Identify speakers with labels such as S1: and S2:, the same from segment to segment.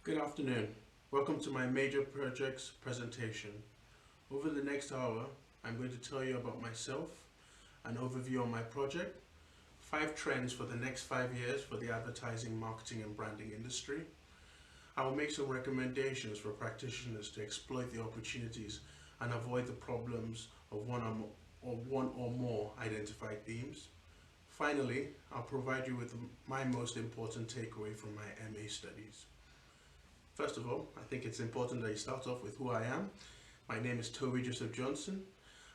S1: Good afternoon. Welcome to my major projects presentation. Over the next hour, I'm going to tell you about myself, an overview on my project, 5 trends for the next 5 years for the advertising, marketing, and branding industry. I will make some recommendations for practitioners to exploit the opportunities and avoid the problems of one or more identified themes. Finally, I'll provide you with my most important takeaway from my MA studies. First of all, I think it's important that you start off with who I am. My name is Toby Joseph Johnson.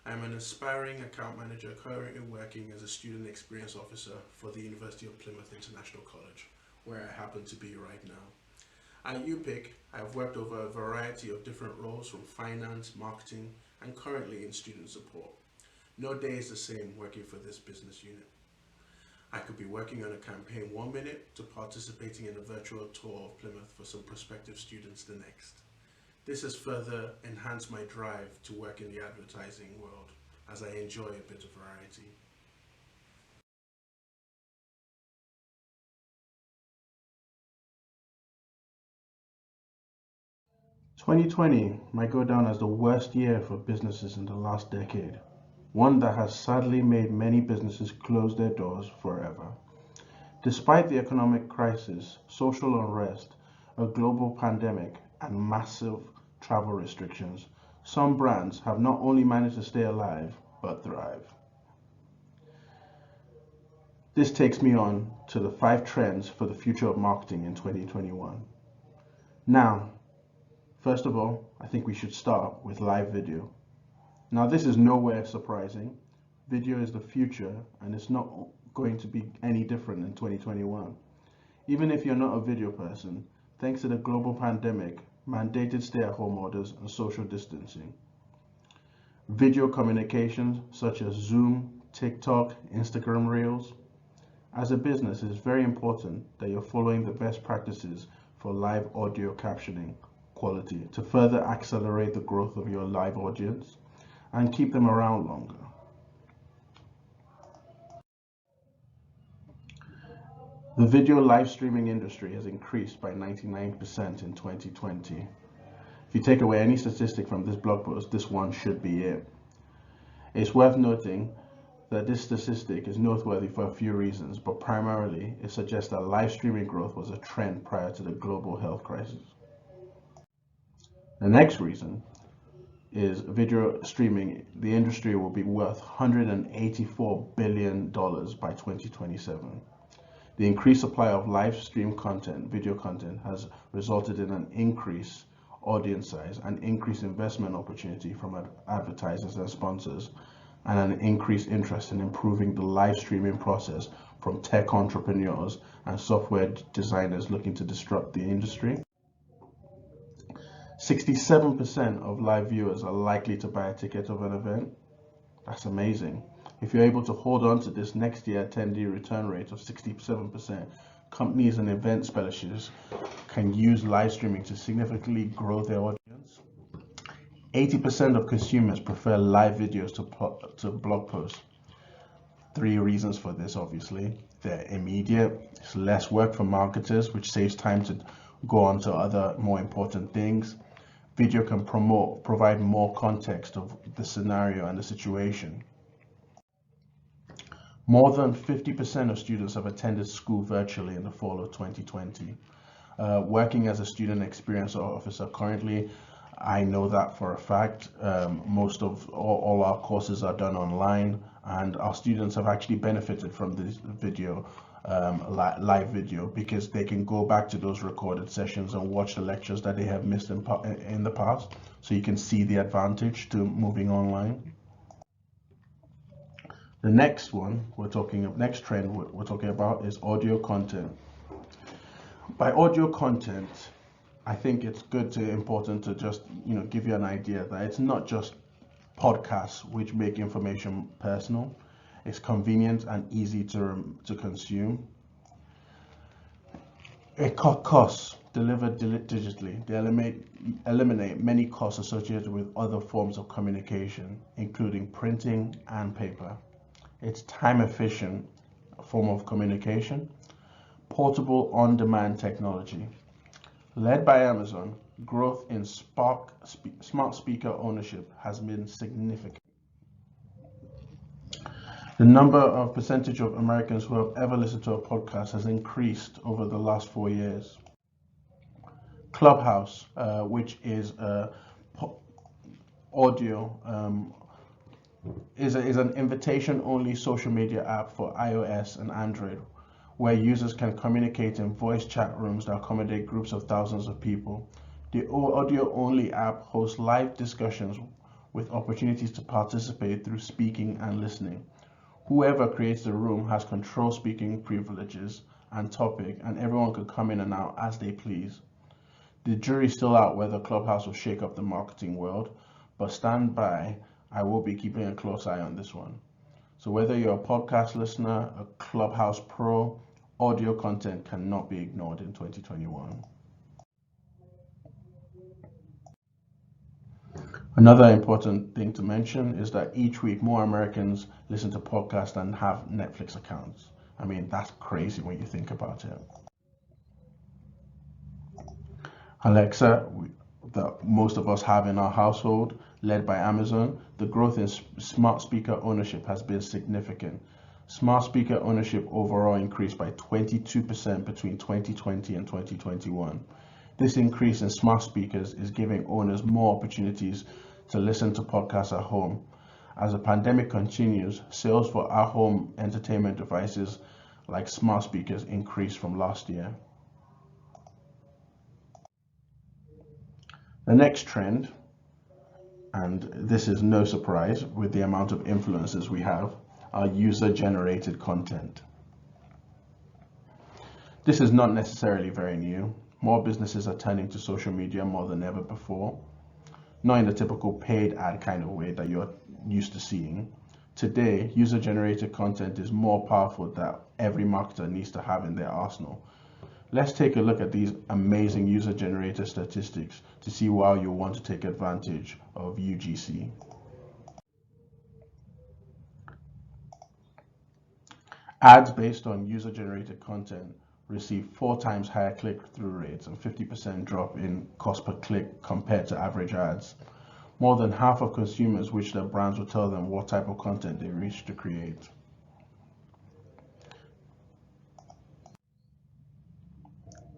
S1: I'm an aspiring account manager currently working as a student experience officer for the University of Plymouth International College, where I happen to be right now. At UPIC, I've worked over a variety of different roles from finance, marketing, and currently in student support. No day is the same working for this business unit. I could be working on a campaign 1 minute to participating in a virtual tour of Plymouth for some prospective students the next. This has further enhanced my drive to work in the advertising world as I enjoy a bit of variety. 2020 might go down as the worst year for businesses in the last decade, one that has sadly made many businesses close their doors forever. Despite the economic crisis, social unrest, a global pandemic, and massive travel restrictions, some brands have not only managed to stay alive, but thrive. This takes me on to the 5 trends for the future of marketing in 2021. Now, first of all, I think we should start with live video. Now, this is nowhere surprising. Video is the future, and it's not going to be any different in 2021. Even if you're not a video person, thanks to the global pandemic, mandated stay-at-home orders, and social distancing, video communications such as Zoom, TikTok, Instagram Reels. As a business, it is very important that you're following the best practices for live audio captioning quality to further accelerate the growth of your live audience and keep them around longer. The video live streaming industry has increased by 99% in 2020. If you take away any statistic from this blog post, this one should be it. It's worth noting that this statistic is noteworthy for a few reasons, but primarily it suggests that live streaming growth was a trend prior to the global health crisis. The next reason is video streaming. The industry will be worth $184 billion by 2027. The increased supply of live stream content, video content, has resulted in an increased audience size, an increased investment opportunity from advertisers and sponsors, and an increased interest in improving the live streaming process from tech entrepreneurs and software designers looking to disrupt the industry. 67% of live viewers are likely to buy a ticket of an event. That's amazing. If you're able to hold on to this next year attendee return rate of 67%, companies and event specialists can use live streaming to significantly grow their audience. 80% of consumers prefer live videos to blog posts. 3 reasons for this, obviously. They're immediate, it's less work for marketers, which saves time to go on to other more important things. Video can provide more context of the scenario and the situation. More than 50% of students have attended school virtually in the fall of 2020. Working as a student experience officer currently, I know that for a fact. Most of all our courses are done online, and our students have actually benefited from this video, live video, because they can go back to those recorded sessions and watch the lectures that they have missed in the past. So you can see the advantage to moving online. The next trend we're talking about is audio content. By audio content, I think it's important to just give you an idea that it's not just podcasts which make information personal. It's convenient and easy to consume. It cut costs delivered digitally. They eliminate many costs associated with other forms of communication, including printing and paper. It's time efficient form of communication. Portable on-demand technology. Led by Amazon, growth in smart speaker ownership has been significant. The number of percentage of Americans who have ever listened to a podcast has increased over the last 4 years. Clubhouse, which is audio, is an invitation-only social media app for iOS and Android, where users can communicate in voice chat rooms that accommodate groups of thousands of people. The audio-only app hosts live discussions with opportunities to participate through speaking and listening. Whoever creates the room has control speaking privileges and topic, and everyone can come in and out as they please. The jury's still out whether Clubhouse will shake up the marketing world, but stand by, I will be keeping a close eye on this one. So whether you're a podcast listener, a Clubhouse pro, audio content cannot be ignored in 2021. Another important thing to mention is that each week more Americans listen to podcasts than have Netflix accounts. I mean, that's crazy when you think about it. Alexa, that most of us have in our household, led by Amazon, the growth in smart speaker ownership has been significant. Smart speaker ownership overall increased by 22% between 2020 and 2021. This increase in smart speakers is giving owners more opportunities to listen to podcasts at home. As the pandemic continues, sales for at-home entertainment devices like smart speakers increased from last year. The next trend, and this is no surprise with the amount of influencers we have, are user-generated content. This is not necessarily very new. More businesses are turning to social media more than ever before, not in the typical paid ad kind of way that you're used to seeing. Today, user-generated content is more powerful than every marketer needs to have in their arsenal. Let's take a look at these amazing user-generated statistics to see why you'll want to take advantage of UGC. Ads based on user-generated content receive 4 times higher click-through rates and 50% drop in cost per click compared to average ads. More than half of consumers wish their brands would tell them what type of content they wish to create.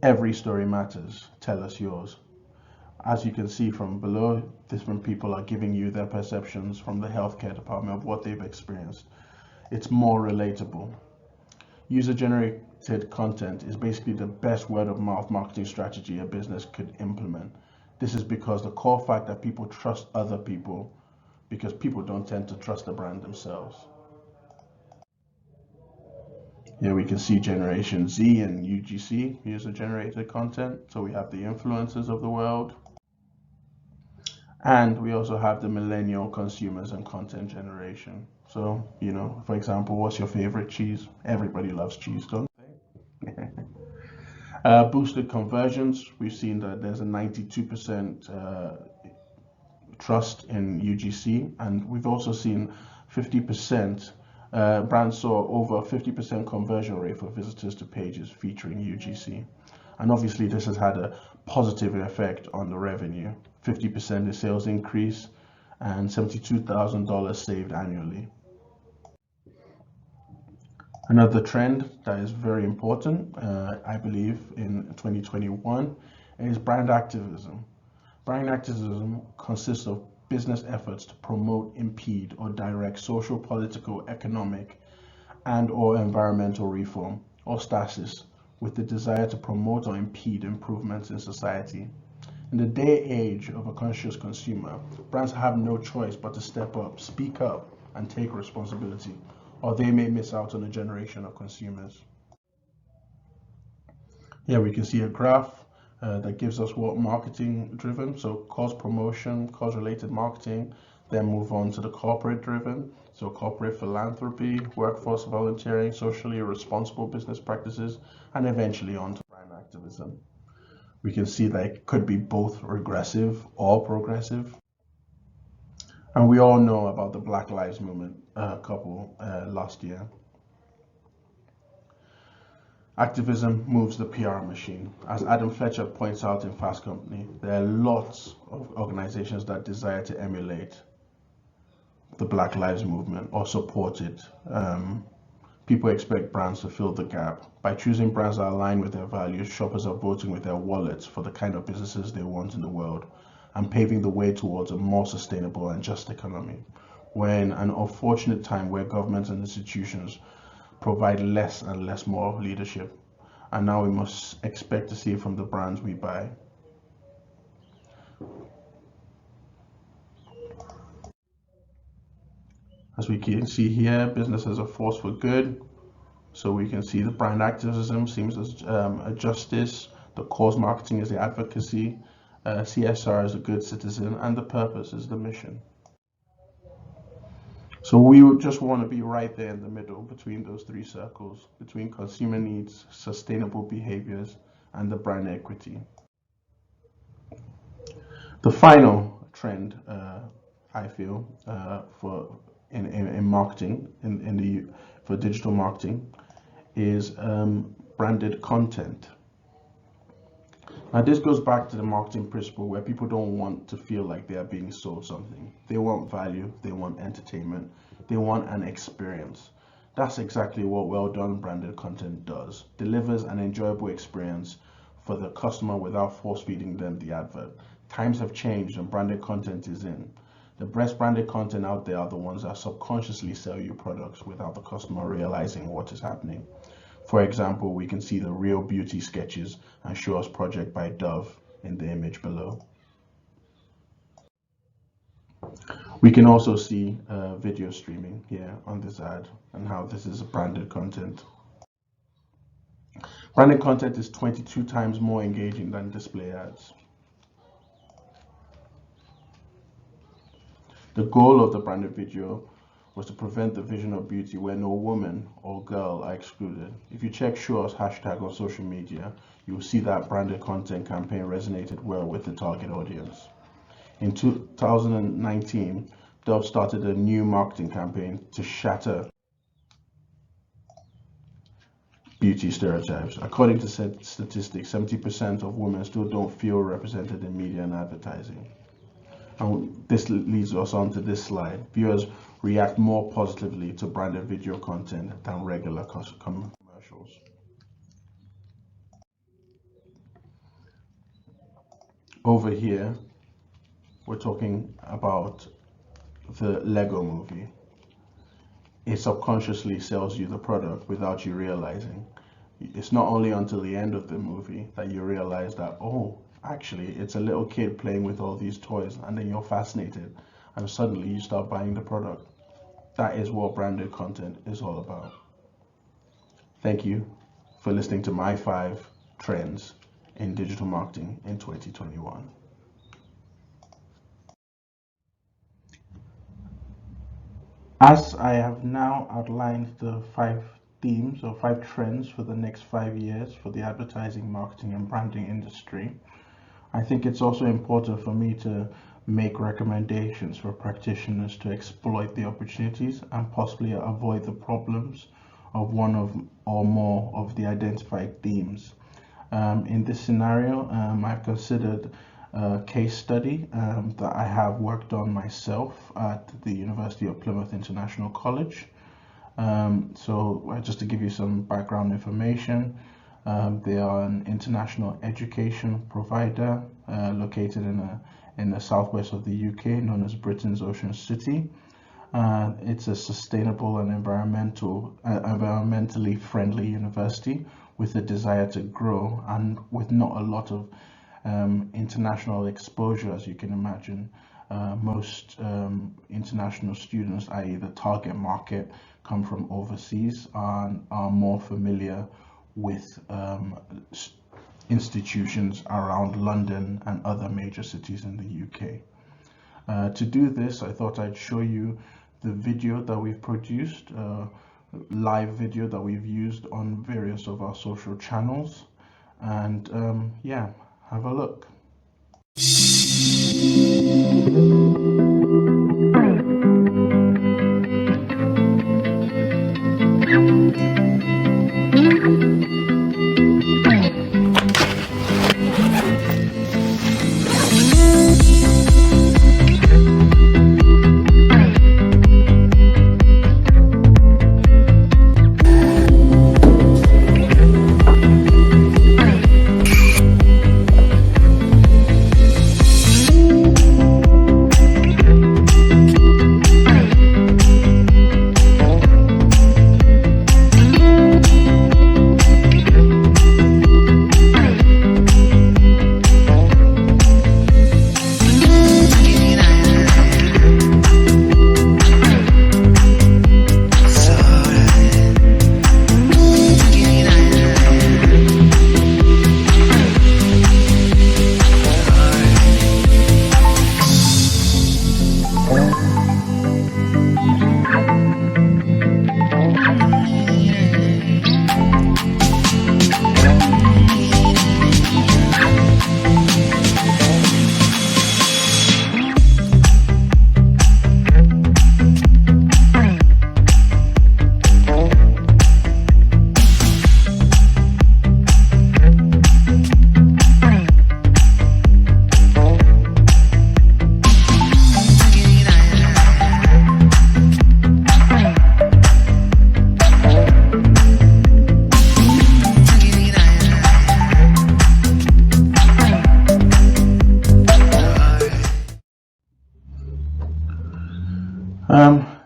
S1: Every story matters. Tell us yours. As you can see from below, different people are giving you their perceptions from the healthcare department of what they've experienced. It's more relatable. User-generated content is basically the best word-of-mouth marketing strategy a business could implement. This is because the core fact that people trust other people, because people don't tend to trust the brand themselves. Here we can see Generation Z and UGC, user-generated content. So we have the influencers of the world. And we also have the millennial consumers and content generation. So, for example, what's your favorite cheese? Everybody loves cheese, don't they? Boosted conversions. We've seen that there's a 92% trust in UGC, and we've also seen 50%, brands saw over 50% conversion rate for visitors to pages featuring UGC. And obviously this has had a positive effect on the revenue. 50% in sales increase and $72,000 saved annually. Another trend that is very important, I believe, in 2021 is brand activism. Brand activism consists of business efforts to promote, impede, or direct social, political, economic, and/or environmental reform, or stasis, with the desire to promote or impede improvements in society. In the day and age of a conscious consumer, brands have no choice but to step up, speak up, and take responsibility, or they may miss out on a generation of consumers. Here we can see a graph that gives us what marketing driven, so cause promotion, cause related marketing, then move on to the corporate driven, so corporate philanthropy, workforce volunteering, socially responsible business practices, and eventually on to brand activism. We can see that it could be both regressive or progressive. And we all know about the Black Lives Movement couple last year. Activism moves the PR machine. As Adam Fletcher points out in Fast Company, there are lots of organizations that desire to emulate the Black Lives Movement or support it. People expect brands to fill the gap. By choosing brands that align with their values, shoppers are voting with their wallets for the kind of businesses they want in the world and paving the way towards a more sustainable and just economy. We're in an unfortunate time where governments and institutions provide less and less moral leadership, and now we must expect to see it from the brands we buy. As we can see here, business as a force for good. So we can see the brand activism seems as a justice, the cause marketing is the advocacy, CSR is a good citizen, and the purpose is the mission. So we would just want to be right there in the middle between those three circles, between consumer needs, sustainable behaviors, and the brand equity. The final trend, I feel, for in marketing, for digital marketing, is branded content. Now this goes back to the marketing principle where people don't want to feel like they are being sold something. They want value, they want entertainment, they want an experience. That's exactly what well done branded content does. Delivers an enjoyable experience for the customer without force feeding them the advert. Times have changed and branded content is in. The best branded content out there are the ones that subconsciously sell you products without the customer realizing what is happening. For example, we can see the Real Beauty sketches and Show Us Project by Dove in the image below. We can also see video streaming here on this ad and how this is branded content. Branded content is 22 times more engaging than display ads. The goal of the branded video was to prevent the vision of beauty where no woman or girl are excluded. If you check Show Us hashtag on social media, you will see that branded content campaign resonated well with the target audience. In 2019, Dove started a new marketing campaign to shatter beauty stereotypes. According to statistics, 70% of women still don't feel represented in media and advertising. And this leads us on to this slide. Viewers react more positively to branded video content than regular commercials. Over here, we're talking about the Lego movie. It subconsciously sells you the product without you realizing. It's not only until the end of the movie that you realize that, oh, actually, it's a little kid playing with all these toys, and then you're fascinated, and suddenly you start buying the product. That is what branded content is all about. Thank you for listening to my 5 trends in digital marketing in 2021. As I have now outlined the 5 themes or 5 trends for the next 5 years for the advertising, marketing, and branding industry, I think it's also important for me to make recommendations for practitioners to exploit the opportunities and possibly avoid the problems of one of or more of the identified themes. In this scenario, I've considered a case study that I have worked on myself at the University of Plymouth International College. So just to give you some background information, they are an international education provider located in the southwest of the UK, known as Britain's Ocean City. It's a sustainable and environmentally friendly university with a desire to grow and with not a lot of international exposure, as you can imagine. Most international students, i.e. the target market, come from overseas and are more familiar with institutions around London and other major cities in the UK. To do this, I thought I'd show you the video that we've produced, live video that we've used on various of our social channels, and yeah, have a look.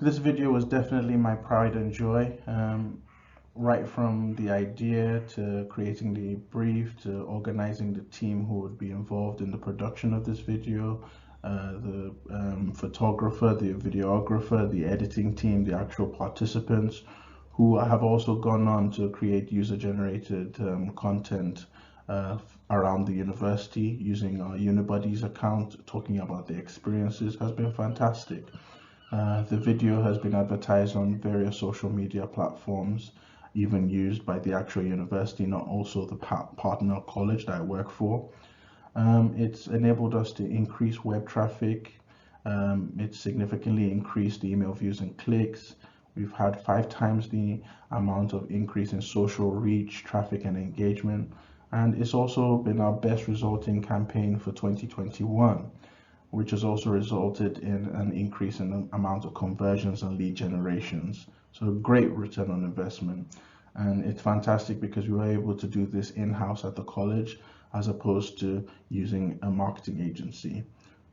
S1: This video was definitely my pride and joy. Right from the idea to creating the brief to organizing the team who would be involved in the production of this video, the photographer, the videographer, the editing team, the actual participants who have also gone on to create user-generated content around the university using our Unibuddies account, talking about their experiences has been fantastic. The video has been advertised on various social media platforms, even used by the actual university, not also the partner college that I work for. It's enabled us to increase web traffic. It's significantly increased the email views and clicks. We've had 5 times the amount of increase in social reach, traffic, and engagement. And it's also been our best resulting campaign for 2021, which has also resulted in an increase in the amount of conversions and lead generations. So great return on investment. And it's fantastic because we were able to do this in-house at the college as opposed to using a marketing agency.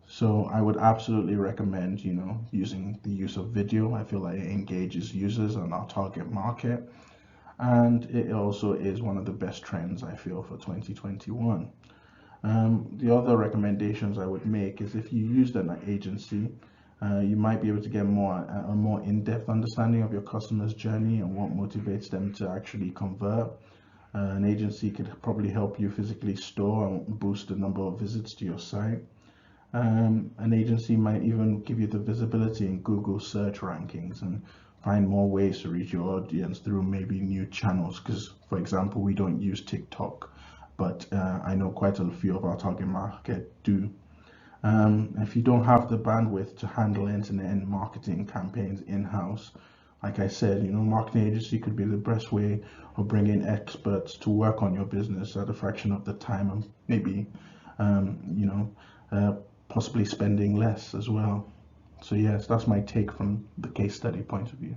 S1: So I would absolutely recommend, using the use of video. I feel like it engages users and our target market. And it also is one of the best trends I feel for 2021. The other recommendations I would make is if you used an agency, you might be able to get a more in-depth understanding of your customer's journey and what motivates them to actually convert. An agency could probably help you physically store and boost the number of visits to your site. An agency might even give you the visibility in Google search rankings and find more ways to reach your audience through maybe new channels. Because, for example, we don't use TikTok, but I know quite a few of our target market do. If you don't have the bandwidth to handle internet and marketing campaigns in-house, like I said, marketing agency could be the best way of bringing experts to work on your business at a fraction of the time, and maybe, possibly spending less as well. So yes, that's my take from the case study point of view.